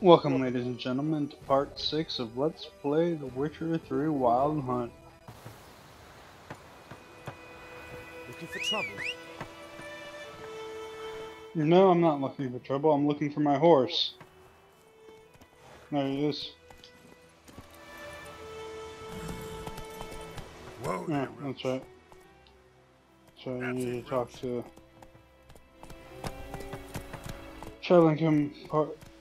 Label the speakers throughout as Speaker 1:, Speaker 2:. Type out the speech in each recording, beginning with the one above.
Speaker 1: Welcome, ladies and gentlemen, to part 6 of Let's Play The Witcher 3 Wild Hunt.
Speaker 2: Looking for trouble?
Speaker 1: No, I'm not looking for trouble, I'm looking for my horse. There he is.
Speaker 2: Whoa
Speaker 1: Yeah,
Speaker 2: there,
Speaker 1: that's
Speaker 2: Roach.
Speaker 1: right. So I need to talk to traveling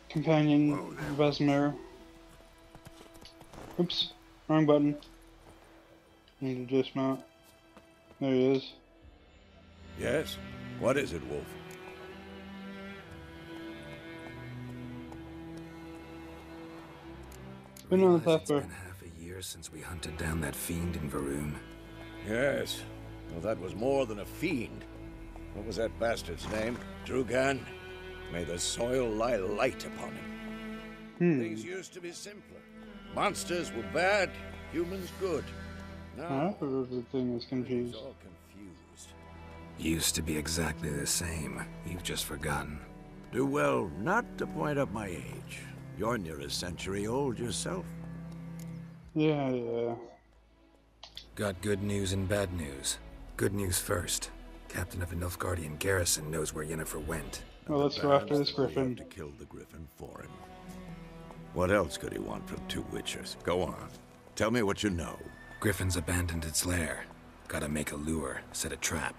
Speaker 1: companion
Speaker 2: Whoa there.
Speaker 1: Vesemir. Oops, wrong button. Need to dismount. There he is.
Speaker 3: Yes? What is it, Wolf?
Speaker 1: Been on the
Speaker 4: Realize
Speaker 1: path
Speaker 4: it's
Speaker 1: for...
Speaker 4: been half a year since we hunted down that fiend in Varun.
Speaker 3: Yes. Well, that was more than a fiend. What was that bastard's name? Drugan? May the soil lie light upon him. Things used to be simpler. Monsters were bad, humans good. Now,
Speaker 1: Everything is
Speaker 3: everything's
Speaker 1: confused.
Speaker 3: all confused.
Speaker 4: Used to be exactly the same. You've just forgotten.
Speaker 3: Do well not to point up my age. You're near a century old yourself.
Speaker 1: Yeah.
Speaker 4: Got good news and bad news. Good news first. Captain of the Nilfgaardian garrison knows where Yennefer went.
Speaker 1: Well, let's go after this
Speaker 3: Perhaps we
Speaker 1: griffin.
Speaker 3: have to kill the griffin for him. What else could he want from two witchers? Go on. Tell me what you know.
Speaker 4: Griffin's abandoned its lair. Gotta make a lure, set a trap.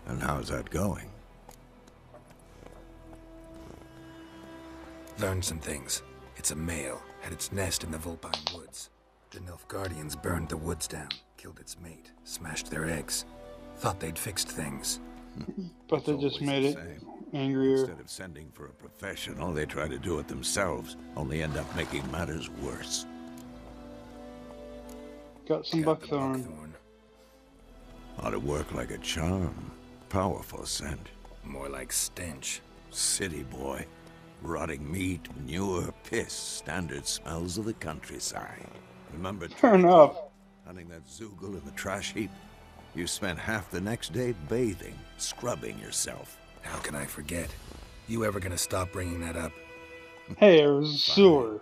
Speaker 3: And how's that going?
Speaker 4: Learned some things. It's a male, had its nest in the Vulpine Woods. The Nilfgaardians burned the woods down, killed its mate, smashed their eggs. Thought they'd fixed things.
Speaker 1: But they
Speaker 3: It's
Speaker 1: just
Speaker 3: always
Speaker 1: made
Speaker 3: the
Speaker 1: it
Speaker 3: same.
Speaker 1: angrier.
Speaker 3: Instead of sending for a professional, they try to do it themselves, only end up making matters worse.
Speaker 1: Got some
Speaker 4: Got the
Speaker 1: buckthorn.
Speaker 3: Ought to work like a charm. Powerful scent.
Speaker 4: More like stench.
Speaker 3: City boy. Rotting meat, manure, piss, standard smells of the countryside. Remember
Speaker 1: Fair enough.
Speaker 3: hunting that Zoogle in the trash heap? You spent half the next day bathing, scrubbing yourself.
Speaker 4: How can I forget? You ever gonna stop bringing that up?
Speaker 1: Hey, it was a sewer.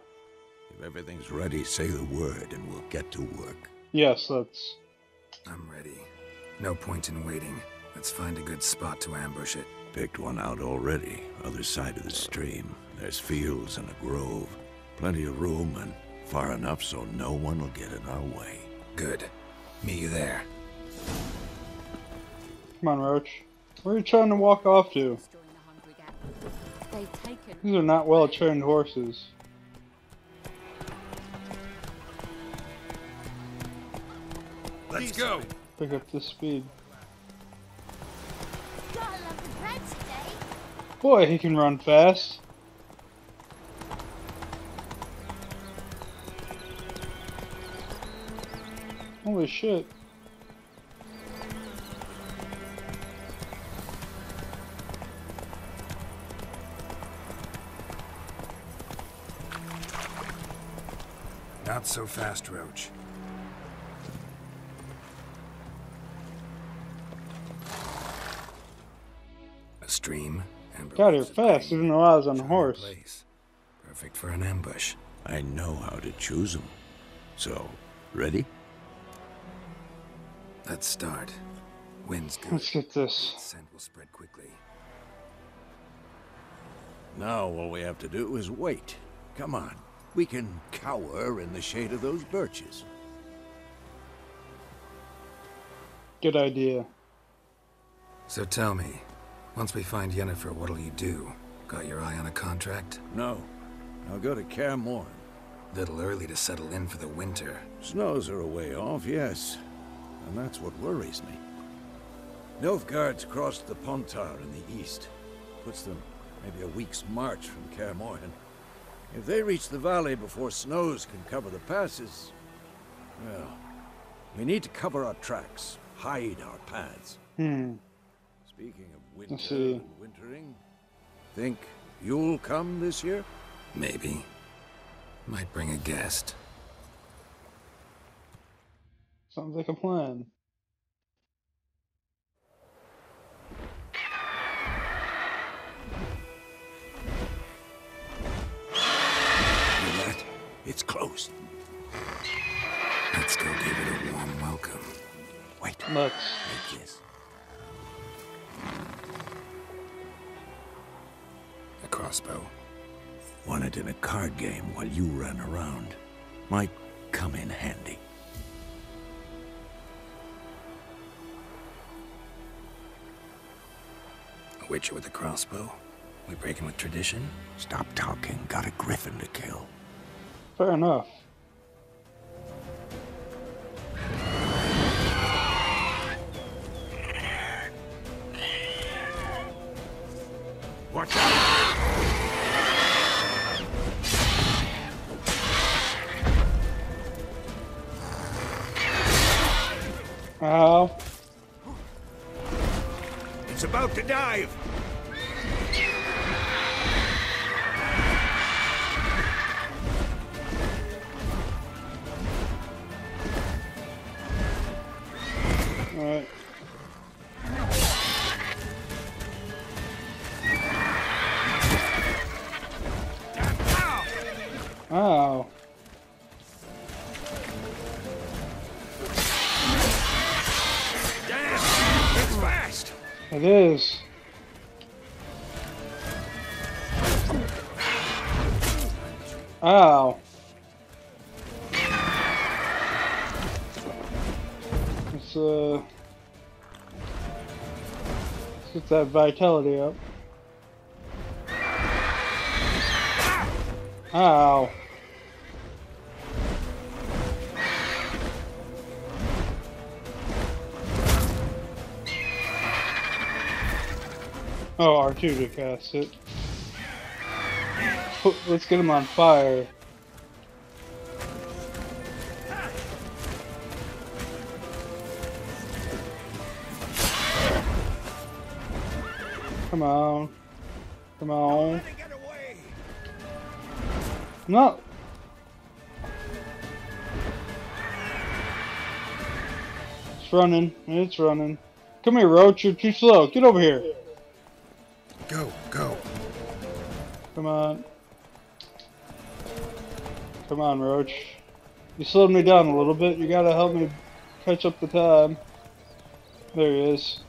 Speaker 3: If everything's ready, say the word and we'll get to work.
Speaker 1: Yes, that's...
Speaker 4: I'm ready. No point in waiting. Let's find a good spot to ambush it.
Speaker 3: Picked one out already, other side of the stream. There's fields and a grove. Plenty of room and far enough so no one will get in our way.
Speaker 4: Good. Meet you there.
Speaker 1: Come on, Roach. Where are you trying to walk off to? These are not well-trained horses.
Speaker 2: Let's go.
Speaker 1: Pick up the speed. Boy, he can run fast. Holy shit.
Speaker 4: Not so fast, Roach. A stream. Amber
Speaker 1: Got here
Speaker 4: Woods is
Speaker 1: fast,
Speaker 4: green.
Speaker 1: even though I was on a
Speaker 4: Charming
Speaker 1: horse.
Speaker 4: place. Perfect for an ambush.
Speaker 3: I know how to choose them. So, ready?
Speaker 4: Let's start. Wind's good.
Speaker 1: Let's get this.
Speaker 4: Scent will spread quickly.
Speaker 3: Now all we have to do is wait. Come on. We can cower in the shade of those birches.
Speaker 1: Good idea.
Speaker 4: So tell me, once we find Yennefer, what'll you do? Got your eye on a contract?
Speaker 3: No. I'll go to Kaer Morhen.
Speaker 4: Little early to settle in for the winter.
Speaker 3: Snows are a way off, yes. And that's what worries me. Nilfgaard's crossed the Pontar in the east. Puts them maybe a week's march from Kaer Morhen. If they reach the valley before snows can cover the passes, well, we need to cover our tracks, hide our paths. Speaking of winter
Speaker 1: see.
Speaker 3: and wintering, think you'll come this year?
Speaker 4: Maybe. Might bring a guest.
Speaker 1: Sounds like a plan.
Speaker 3: It's close.
Speaker 4: Let's go give it a warm welcome.
Speaker 3: Wait.
Speaker 1: Let's.
Speaker 3: Take this.
Speaker 4: A crossbow.
Speaker 3: Won it in a card game while you ran around. Might come in handy.
Speaker 4: A witcher with a crossbow. We breaking with tradition?
Speaker 3: Stop talking. Got a griffin to kill.
Speaker 1: Fair enough.
Speaker 3: Watch out!
Speaker 1: Ow.
Speaker 3: It's about to dive!
Speaker 1: Alright. Ow.
Speaker 3: Damn! It's fast!
Speaker 1: It is. Ow. Let's get that vitality up. Ow. Oh, R2 to cast it. Let's get him on fire. Come on. Come on.
Speaker 3: Get away!
Speaker 1: No. It's running. It's running. Come here, Roach. You're too slow. Get over here.
Speaker 4: Go, go.
Speaker 1: Come on. Come on, Roach. You slowed me down a little bit. You gotta help me catch up the time. There he is.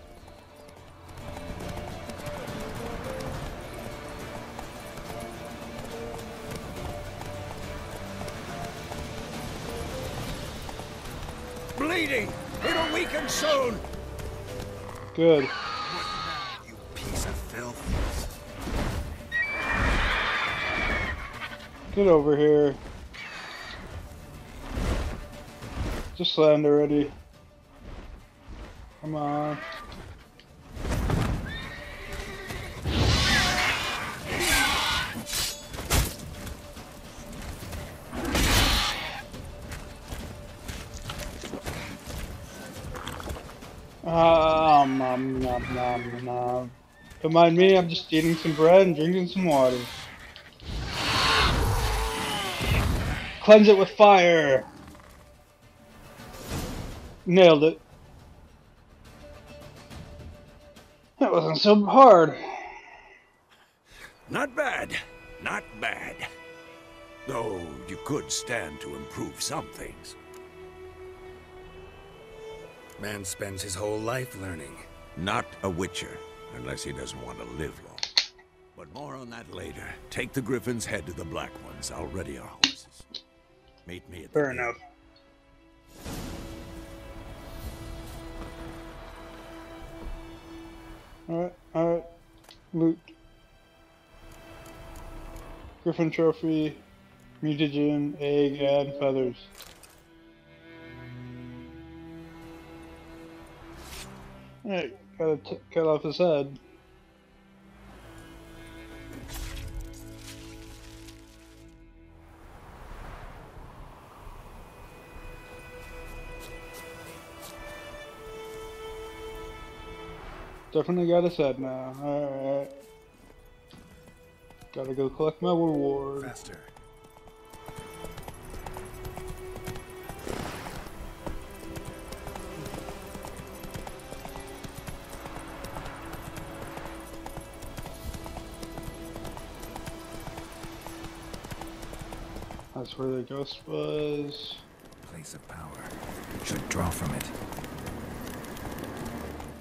Speaker 3: Bleeding! It'll weaken soon!
Speaker 1: Good.
Speaker 4: You piece of filth.
Speaker 1: Get over here. Just land already. Come on. Nom nom nom. Don't mind me, I'm just eating some bread and drinking some water. Cleanse it with fire! Nailed it. That wasn't so hard.
Speaker 3: Not bad. Not bad. Though you could stand to improve some things.
Speaker 4: Man spends his whole life learning.
Speaker 3: Not a witcher, unless he doesn't want to live long. But more on that later. Take the Griffin's head to the Black Ones. I'll ready our horses. Meet me at the
Speaker 1: Fair
Speaker 3: gate.
Speaker 1: enough. Alright. Loot. Griffin trophy, mutagen, egg, and feathers. Alright, gotta cut off his head. Definitely got his head now. Alright. Gotta go collect my reward.
Speaker 4: Faster.
Speaker 1: That's where the ghost was.
Speaker 4: Place of power. Should draw from it.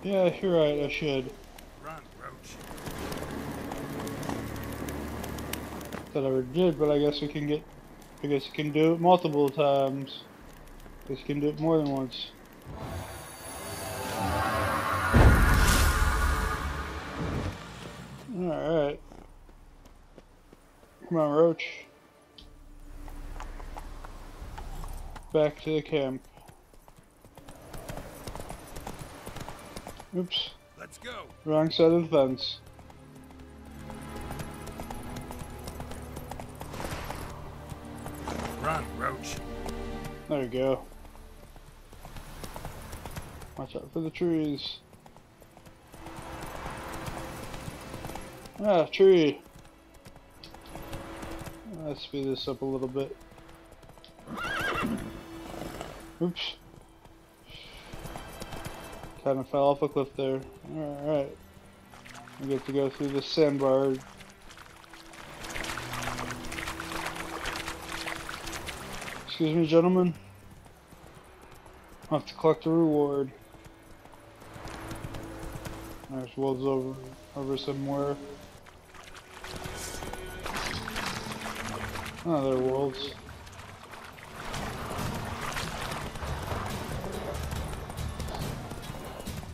Speaker 1: Yeah, you're right, I should.
Speaker 2: Run, Roach.
Speaker 1: That I already did, but I guess we can get. I guess you can do it multiple times. I guess you can do it more than once. Alright. Come on, Roach. Back to the camp. Oops.
Speaker 2: Let's go.
Speaker 1: Wrong side of the fence.
Speaker 2: Run, Roach.
Speaker 1: There you go. Watch out for the trees. Ah, tree. Let's speed this up a little bit. Oops. Kind of fell off a cliff there. Alright. We get to go through the sandbar. Excuse me, gentlemen. I'll have to collect a reward. There's wolves over somewhere. Oh, they're wolves.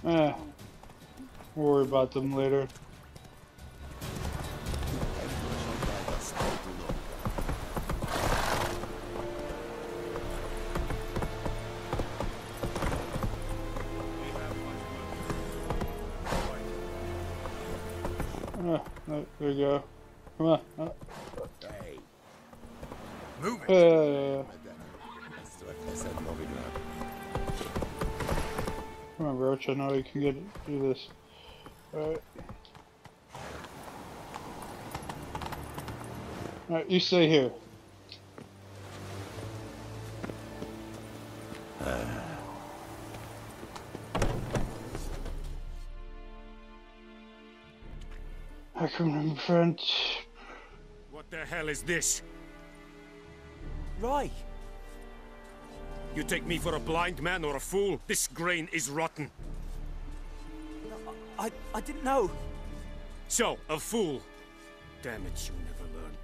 Speaker 1: We'll worry about them later. There you go. Come on.
Speaker 2: Move it.
Speaker 1: Come on, Roach. I know you can do this. Alright. Alright, you stay here. I come in front.
Speaker 2: What the hell is this?
Speaker 5: Right.
Speaker 2: You take me for a blind man or a fool? This grain is rotten.
Speaker 5: I didn't know.
Speaker 2: So, a fool. Damn it, you never learn.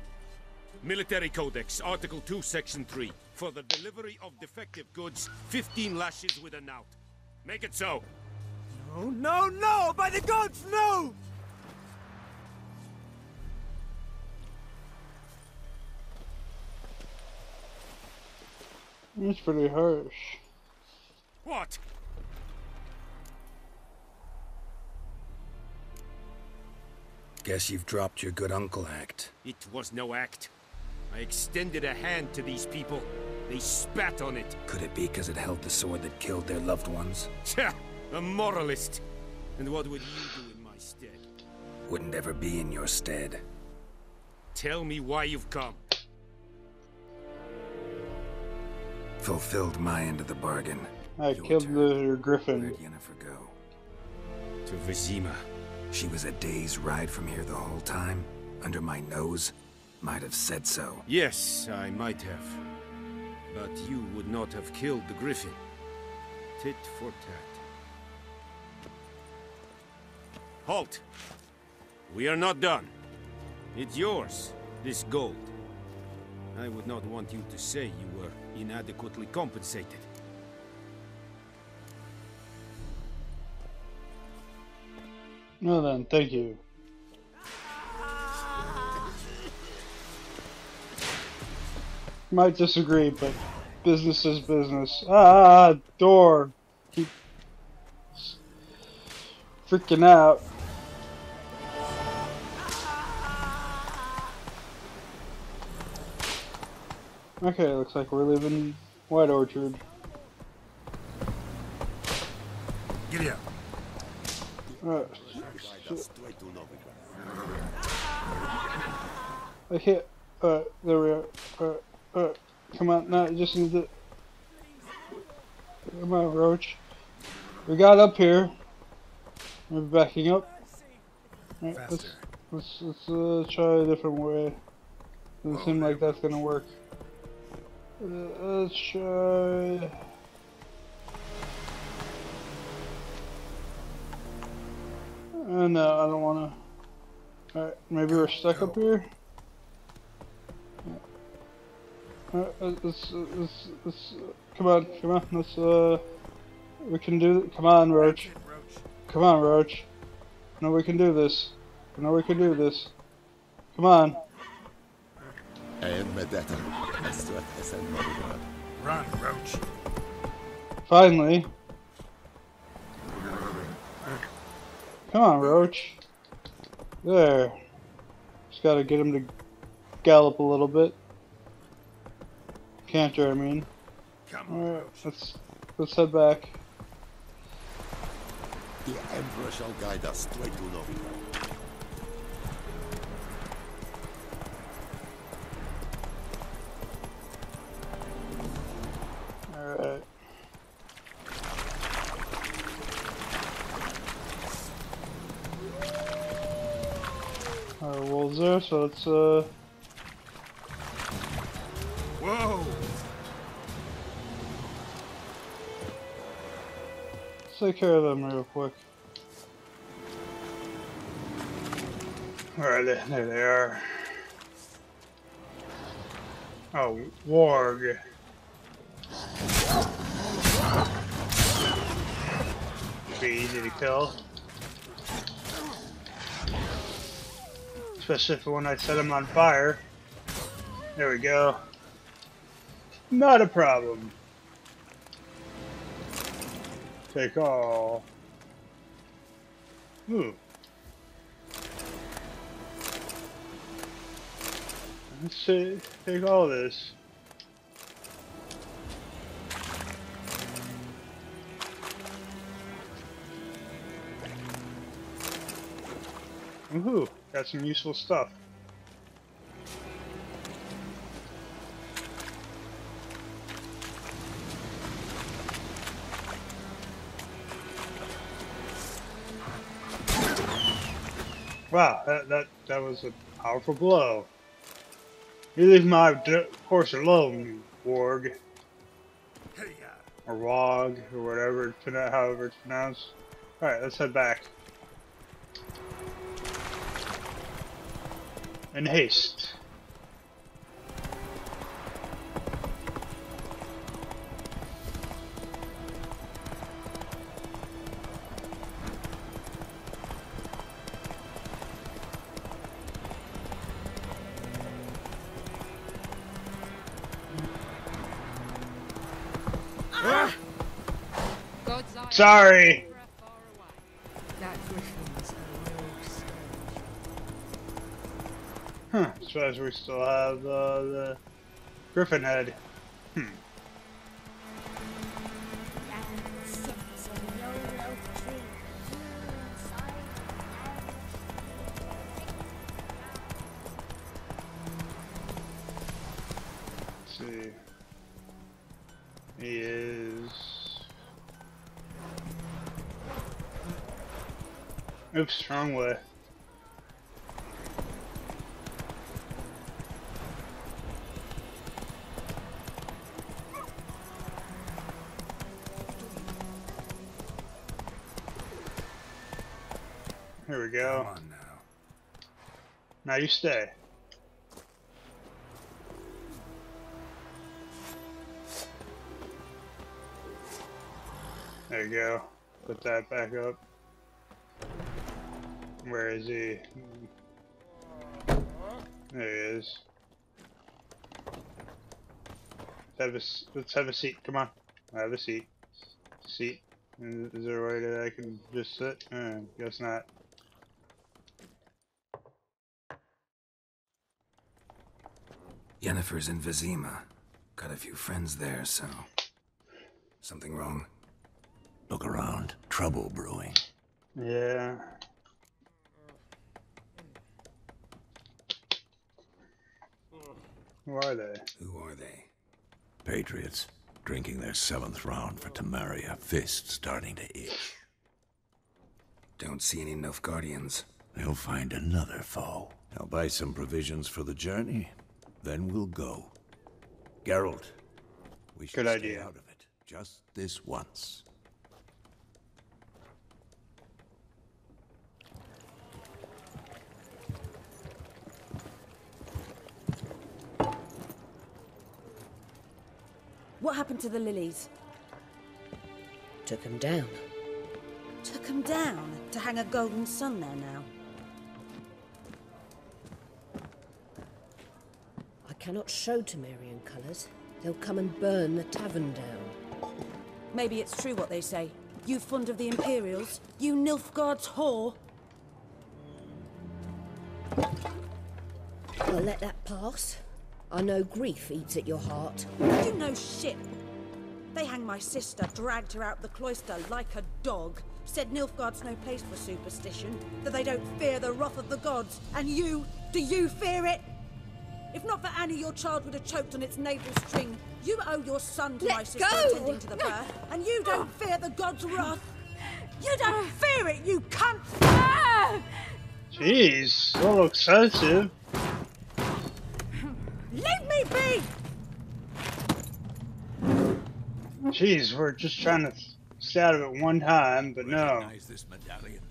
Speaker 2: Military Codex, Article 2, Section 3. For the delivery of defective goods, 15 lashes with a knout. Make it so.
Speaker 5: No, no, no! By the gods, no!
Speaker 1: It's pretty harsh.
Speaker 2: What?
Speaker 4: Guess you've dropped your good uncle act.
Speaker 2: It was no act. I extended a hand to these people. They spat on it.
Speaker 4: Could it be because it held the sword that killed their loved ones?
Speaker 2: Tja, a moralist. And what would you do in my stead?
Speaker 4: Wouldn't ever be in your stead.
Speaker 2: Tell me why you've come.
Speaker 4: Fulfilled my end of the bargain.
Speaker 1: I
Speaker 4: Your
Speaker 1: killed
Speaker 4: turn.
Speaker 1: the griffin.
Speaker 4: Where'd Yennefer go?
Speaker 2: To Vizima.
Speaker 4: She was a day's ride from here the whole time. Under my nose. Might have said so.
Speaker 2: Yes, I might have. But you would not have killed the griffin. Tit for tat. Halt! We are not done. It's yours, this gold. I would not want you to say you were inadequately compensated.
Speaker 1: No then, thank you. Might disagree, but business is business. Ah, door. Keep freaking out. Okay, looks like we're leaving White Orchard.
Speaker 2: Giddy up.
Speaker 1: I hit. There we are. Come on, now you just need to. Come on, Roach. We got up here. We're backing up. Right, let's try a different way. Doesn't seem like that's gonna work. Let's try. No, I don't wanna. Alright, maybe we're stuck up here? Alright, let's, come on, let's, we can do, come on, Roach. Come on, Roach. No, we can do this. No, we can do this. Come on.
Speaker 4: Run, Roach.
Speaker 1: Finally. Come on, Roach. There. Just gotta get him to gallop a little bit. Canter, I mean. Alright, let's head back.
Speaker 6: The Emperor shall guide us straight to Novigrad.
Speaker 1: Alright. Our wolves there, so let's
Speaker 4: Whoa!
Speaker 1: take care of them real quick. Alright, there they are. Oh, warg. Be easy to kill. Especially for when I set them on fire. There we go. Not a problem. Take all. Ooh. Let's see. Take all this. Woohoo! Got some useful stuff. Wow, that was a powerful blow. You leave my horse alone, warg. Or wog, or whatever, however it's pronounced. Alright, let's head back. In haste. Sorry.
Speaker 7: That griffin's a real scourge.
Speaker 1: Huh, suppose we still have the griffin head. Let's see. He is... Oops, wrong way. Here we go.
Speaker 4: Come on now.
Speaker 1: Now you stay. There you go. Put that back up. Where is he? There he is. Let's have a seat. Come on. Have a seat. Seat. Is there a way that I can just sit? Guess not.
Speaker 4: Yennefer's in Vizima. Got a few friends there, so... Something wrong?
Speaker 3: Look around. Trouble brewing.
Speaker 1: Yeah. Who are they?
Speaker 4: Who are they?
Speaker 3: Patriots. Drinking their 7th round for Temeria. Fist starting to itch.
Speaker 4: Don't see any Nilfgaardians.
Speaker 3: They'll find another foe. I'll buy some provisions for the journey. Then we'll go. Geralt, We should
Speaker 1: Good
Speaker 3: stay
Speaker 1: idea.
Speaker 3: out of it. Just this once.
Speaker 8: What happened to the lilies?
Speaker 9: Took him down.
Speaker 8: Took them down to hang a golden sun there now.
Speaker 9: I cannot show Temerian colours. They'll come and burn the tavern down.
Speaker 8: Maybe it's true what they say. You fond of the Imperials? You Nilfgaard's whore?
Speaker 9: I'll let that pass. I know grief eats at your heart.
Speaker 8: You know shit. They hanged my sister, dragged her out the cloister like a dog. Said Nilfgaard's no place for superstition, that they don't fear the wrath of the gods. And you, do you fear it? If not for Annie, your child would have choked on its navel string. You owe your son to my sister attending to the birth, and you don't fear the gods' wrath. You don't fear it, you cunt!
Speaker 1: Jeez, a little excessive.
Speaker 8: Leave me be!
Speaker 1: Jeez, we're just trying to stay out of it one time, but no.
Speaker 3: Recognize this medallion.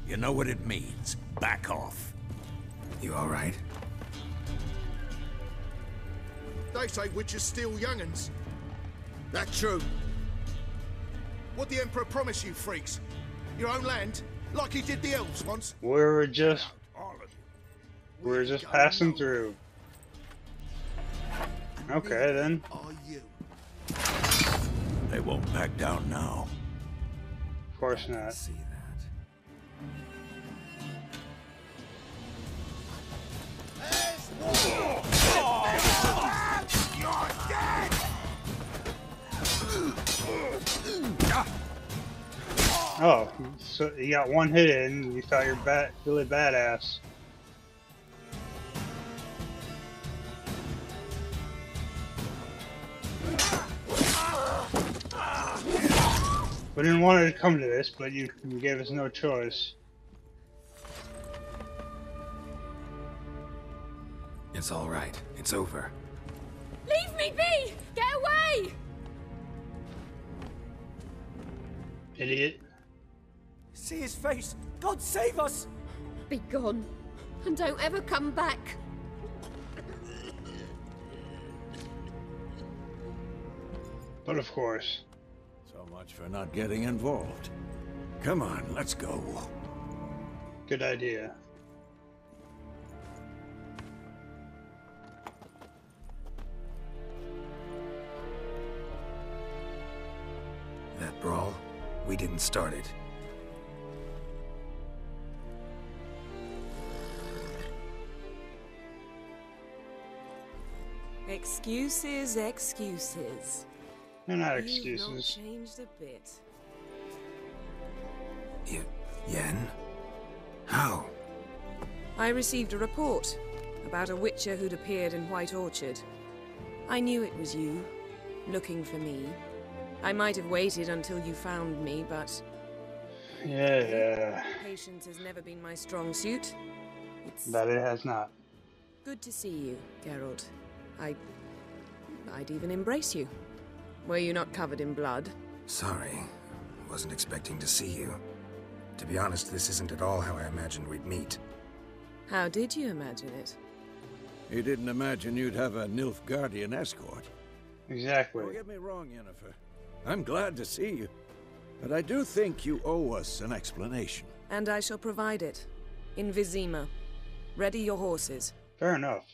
Speaker 3: You know what it means. Back off.
Speaker 4: You all right?
Speaker 6: They say witches steal young'uns. That true? What the Emperor promise you, freaks? Your own land? Like he did the elves once?
Speaker 1: We're just
Speaker 6: All of you.
Speaker 1: we're just passing through. Okay then.
Speaker 6: Are you?
Speaker 3: They won't back down now.
Speaker 1: Of course not.
Speaker 4: See that.
Speaker 1: Oh, so you got one hit in, and you thought you're really badass. We didn't want it to come to this, but you gave us no choice.
Speaker 4: It's all right. It's over.
Speaker 7: Leave me be! Get away!
Speaker 1: Idiot.
Speaker 5: See his face! God save us!
Speaker 7: Be gone, and don't ever come back.
Speaker 1: But of course.
Speaker 3: So much for not getting involved. Come on, let's go.
Speaker 1: Good idea.
Speaker 4: That brawl, we didn't start it.
Speaker 10: Excuses, excuses.
Speaker 1: They're not
Speaker 10: You've not
Speaker 1: excuses.
Speaker 10: changed a bit.
Speaker 4: Yen? How?
Speaker 10: I received a report about a witcher who'd appeared in White Orchard. I knew it was you, looking for me. I might have waited until you found me, but
Speaker 1: Yeah,
Speaker 10: patience has never been my strong suit. It's
Speaker 1: that it has not.
Speaker 10: good to see you, Geralt. I'd even embrace you. Were you not covered in blood?
Speaker 4: Sorry. Wasn't expecting to see you. To be honest, this isn't at all how I imagined we'd meet.
Speaker 10: How did you imagine it?
Speaker 3: You didn't imagine you'd have a Nilfgaardian escort.
Speaker 1: Exactly.
Speaker 3: Don't get me wrong, Yennefer. I'm glad to see you. But I do think you owe us an explanation.
Speaker 10: And I shall provide it. In Vizima. Ready your horses.
Speaker 1: Fair enough.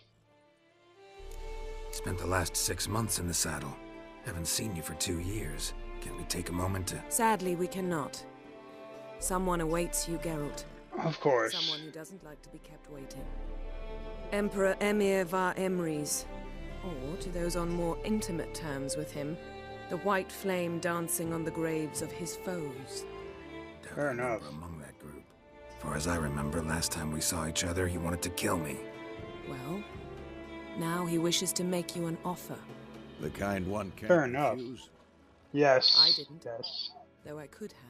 Speaker 4: Spent the last 6 months in the saddle. Haven't seen you for 2 years. Can we take a moment to...
Speaker 10: Sadly, we cannot. Someone awaits you, Geralt.
Speaker 1: Of course.
Speaker 10: Someone who doesn't like to be kept waiting. Emperor Emir var Emrys. Or, to those on more intimate terms with him, the white flame dancing on the graves of his foes.
Speaker 1: Fair enough.
Speaker 4: Among that group. Far as I remember, last time we saw each other, he wanted to kill me.
Speaker 10: Well, now he wishes to make you an offer.
Speaker 3: The kind one can't
Speaker 1: Fair enough.
Speaker 3: refuse.
Speaker 1: Yes.
Speaker 10: I didn't.
Speaker 1: Yes.
Speaker 10: Though I could have.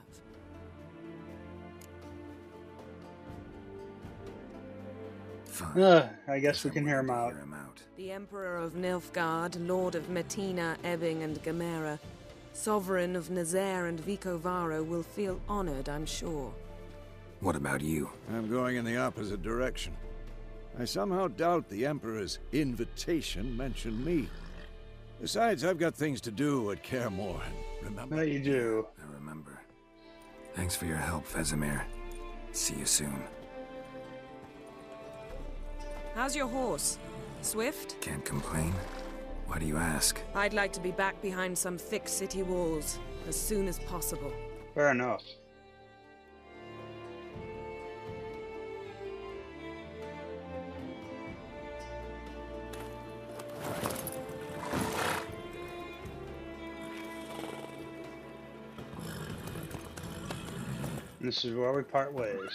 Speaker 4: Fine.
Speaker 1: I guess we can hear him out.
Speaker 10: The Emperor of Nilfgaard, Lord of Metina, Ebbing, and Gamera, Sovereign of Nazaire and Vicovaro will feel honored, I'm sure.
Speaker 4: What about you?
Speaker 3: I'm going in the opposite direction. I somehow doubt the Emperor's invitation mentioned me. Besides, I've got things to do at Kaer Morhen, remember?
Speaker 1: No, you do.
Speaker 4: I remember. Thanks for your help, Vesemir. See you soon.
Speaker 10: How's your horse? Swift?
Speaker 4: Can't complain. Why do you ask?
Speaker 10: I'd like to be back behind some thick city walls as soon as possible.
Speaker 1: Fair enough. This is where we part ways.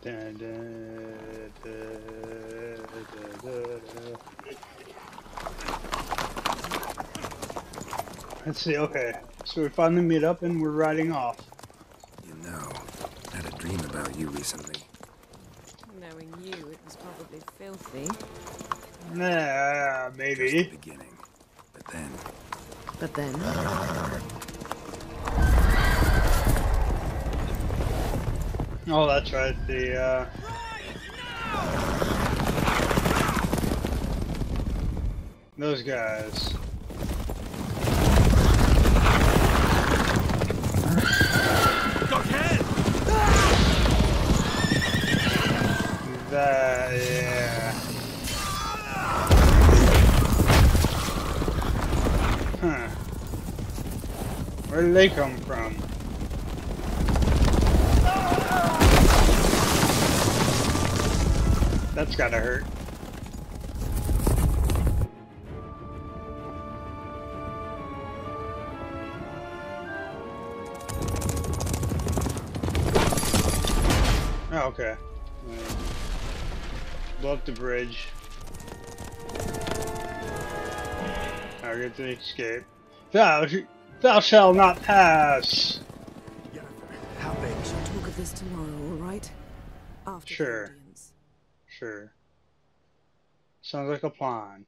Speaker 1: Dun, dun, dun, dun, dun. Let's see, okay. So we finally meet up and we're riding off.
Speaker 4: You know, I had a dream about you recently.
Speaker 10: Knowing you, it was probably filthy.
Speaker 1: Nah, maybe.
Speaker 4: Just the beginning. But then...
Speaker 10: But then...
Speaker 1: Oh, that's right, those guys. That, yeah. Huh. Where did they come from? That's gotta hurt. Oh, okay. Blow up the bridge. I'll get to escape. Thou shalt not pass!
Speaker 10: How big? We'll talk of this tomorrow, alright? After
Speaker 1: Sure.
Speaker 10: the audience.
Speaker 1: Sure. Sounds like a plan.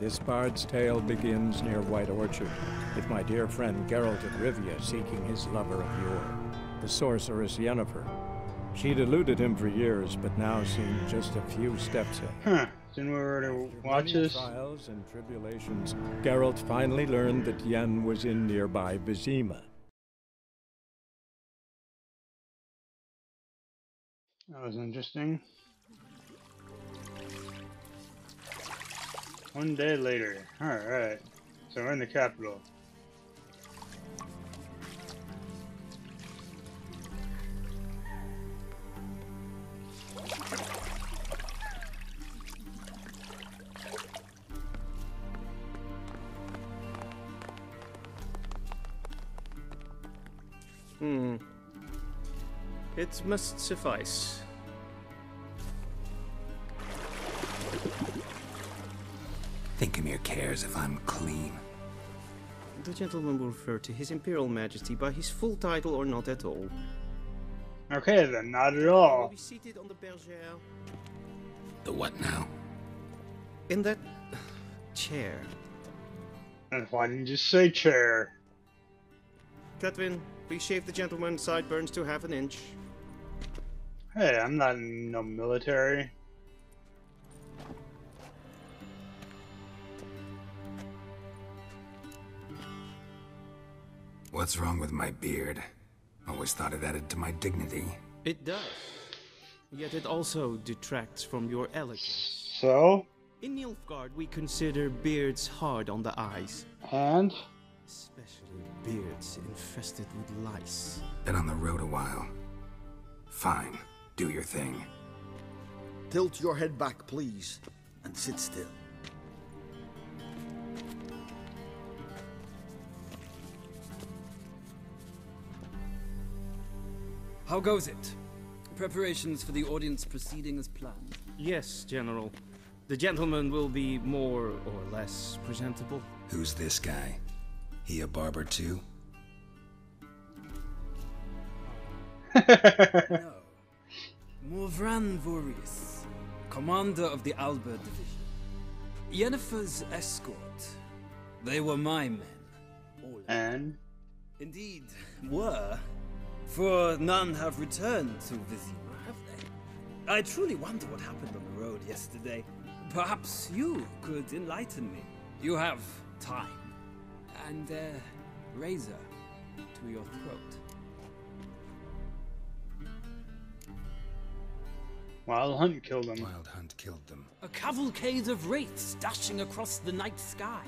Speaker 11: This bard's tale begins near White Orchard, with my dear friend Geralt of Rivia seeking his lover of yore, the sorceress Yennefer. She'd eluded him for years, but now seemed just a few steps ahead.
Speaker 1: Huh. Then we were to watch
Speaker 11: After many
Speaker 1: this.
Speaker 11: trials and tribulations, Geralt finally learned that Yen was in nearby Vizima.
Speaker 1: That was interesting. One day later. Alright. So we're in the capital.
Speaker 12: It must suffice.
Speaker 4: Thinkamir cares if I'm clean.
Speaker 12: The gentleman will refer to His Imperial Majesty by his full title or not at all.
Speaker 1: Okay then, not at
Speaker 12: Will
Speaker 1: all.
Speaker 12: be seated on the bergère.
Speaker 4: The what now?
Speaker 12: In that chair.
Speaker 1: And why didn't you say chair?
Speaker 12: Cletwin, please shave the gentleman's sideburns to half an inch.
Speaker 1: Hey, I'm not in no military.
Speaker 4: What's wrong with my beard? Always thought it added to my dignity.
Speaker 12: It does. Yet it also detracts from your elegance.
Speaker 1: So?
Speaker 12: In Nilfgaard, we consider beards hard on the eyes.
Speaker 1: And?
Speaker 12: Especially beards infested with lice.
Speaker 4: Been on the road a while. Fine. Do your thing.
Speaker 6: Tilt your head back, please, and sit still.
Speaker 13: How goes it? Preparations for the audience proceeding as planned?
Speaker 12: Yes, General. The gentleman will be more or less presentable.
Speaker 4: Who's this guy? He a barber too?
Speaker 13: No. Morvran Voorhis, commander of the Alba Division. Yennefer's escort. They were my men. All
Speaker 1: and?
Speaker 13: Indeed, were. For none have returned to Vizima, have they? I truly wonder what happened on the road yesterday. Perhaps you could enlighten me. You have time. And a razor to your throat.
Speaker 1: Wild Hunt killed them.
Speaker 4: Wild Hunt killed them.
Speaker 13: A cavalcade of wraiths dashing across the night sky.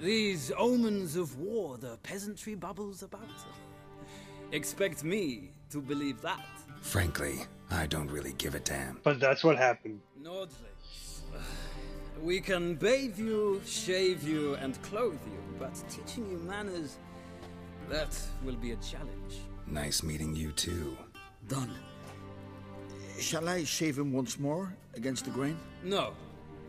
Speaker 13: These omens of war the peasantry bubbles about. Expect me to believe that.
Speaker 4: Frankly, I don't really give a damn.
Speaker 1: But that's what happened.
Speaker 13: Nordlings. We can bathe you, shave you, and clothe you, but teaching you manners, that will be a challenge.
Speaker 4: Nice meeting you too.
Speaker 6: Done. Shall I shave him once more, against the grain?
Speaker 13: No.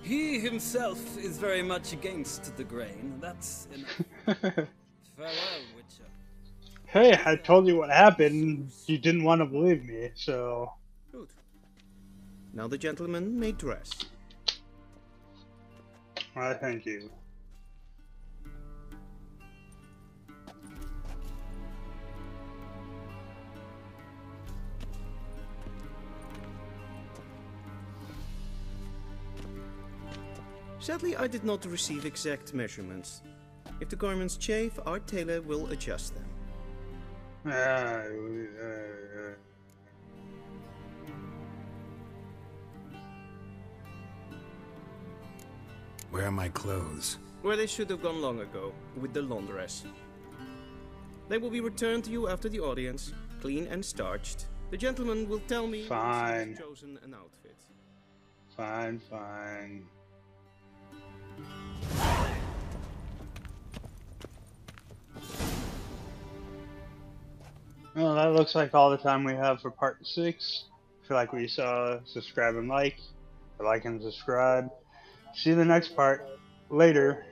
Speaker 13: He himself is very much against the grain. That's enough. Farewell, Witcher.
Speaker 1: Hey, I told you what happened. You didn't want to believe me, so...
Speaker 12: Good. Now the gentleman may dress.
Speaker 1: Why, thank you.
Speaker 12: Sadly, I did not receive exact measurements. If the garments chafe, our tailor will adjust them.
Speaker 4: Where are my clothes?
Speaker 12: Where they should have gone long ago, with the laundress. They will be returned to you after the audience, clean and starched. The gentleman will tell me
Speaker 1: Fine.
Speaker 12: once he has chosen an outfit.
Speaker 1: Fine, fine. Well, that looks like all the time we have for part 6. If you like what you saw, subscribe and like. Like and subscribe. See you in the next part. Later.